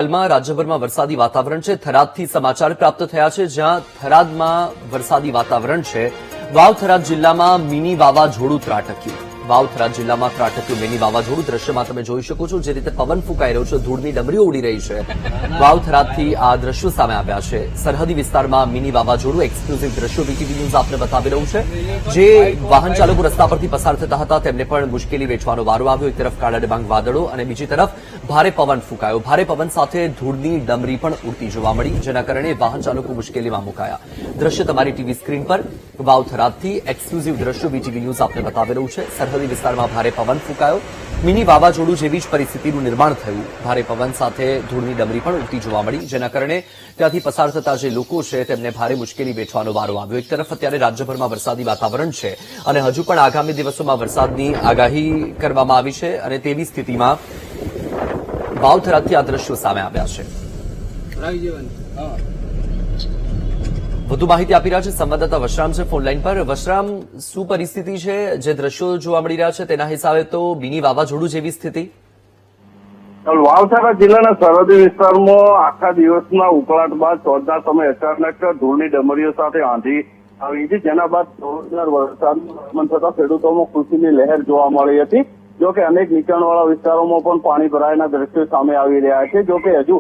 હાલમાં રાજ્યભરમાં વરસાદી વાતાવરણ છે. થરાદથી સમાચાર પ્રાપ્ત થયા છે, જ્યાં થરાદમાં વરસાદી વાતાવરણ છે. વાવ થરાદ જિલ્લામાં મિની વાવાઝોડું ત્રાટક્યું. વાવ થરાદ જિલ્લામાં ત્રાટક્યું મિની વાવાઝોડું. દ્રશ્યમાં તમે જોઈ શકો છો જે રીતે પવન ફૂંકાઈ રહ્યો છે, ધૂળની ડમરીઓ ઉડી રહી છે. વાવ થરાદથી આ દ્રશ્યો સામે આવ્યા છે. સરહદી વિસ્તારમાં મિની વાવાઝોડું. એક્સક્લુઝિવ દ્રશ્યો વીટીવી ન્યૂઝ આપને બતાવી રહ્યું છે. જે વાહન ચાલકો રસ્તા પરથી પસાર થતા હતા તેમને પણ મુશ્કેલી વેઠવાનો વારો આવ્યો. એક તરફ કાળા ડિબાંગ વાદળો અને બીજી તરફ ભારે પવન ફૂંકાયો. ભારે પવન સાથે ધૂળની ડમરી પણ ઉડતી જોવા મળી, જેના કારણે વાહન ચાલકો મુશ્કેલીમાં મુકાયા. દ્રશ્ય તમારી ટીવી સ્ક્રીન પર વાવ થરાદથી એક્સક્લુઝિવ દ્રશ્યો વીટીવી ન્યૂઝ આપને બતાવી રહ્યું છે. સરહદી વિસ્તારમાં ભારે પવન ફૂંકાયો. મિની વાવાઝોડું જેવી જ પરિસ્થિતિનું નિર્માણ થયું. ભારે પવન સાથે ધૂળની ડમરી પણ ઉડતી જોવા મળી, જેના કારણે ત્યાંથી પસાર થતા જે લોકો છે તેમને ભારે મુશ્કેલી વેઠવાનો વારો આવ્યો. એક તરફ અત્યારે રાજ્યભરમાં વરસાદી વાતાવરણ છે અને હજુ પણ આગામી દિવસોમાં વરસાદની આગાહી કરવામાં આવી છે અને તેવી સ્થિતિમાં વાવ થરાદથી આ દ્રશ્યો સામે આવ્યા છે. વધુ માહિતી આપી રહ્યા છે સંવાદદાતા વશરામ છે ફોનલાઈન પર. વશરામ, શું પરિસ્થિતિ છે? જે દ્રશ્યો જોવા મળી રહ્યા છે તેના હિસાબે તો મિની વાવાઝોડું જેવી સ્થિતિ. વાવથરા જિલ્લાના સરહદી વિસ્તારમાં આખા દિવસના ઉકળાટ બાદ ચોથના સમયે અચાનક ધૂળની ડમરીઓ સાથે આંધી આવી હતી, જેના બાદ જોરદાર વરસાદનું આગમન થતા ખેડૂતોમાં ખુશીની લહેર જોવા મળી હતી. જોકે અનેક નીચાણવાળા વિસ્તારોમાં પણ પાણી ભરાયાના દ્રશ્યો સામે આવી રહ્યા છે. જોકે હજુ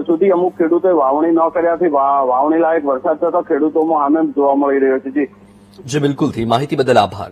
સુધી અમુક ખેડૂતોએ વાવણી ન કર્યાથી વાવણી લાયક વરસાદ થતા ખેડૂતોમાં આનંદ જોવા મળી રહ્યો છે. જી બિલકુલથી માહિતી બદલ આભાર.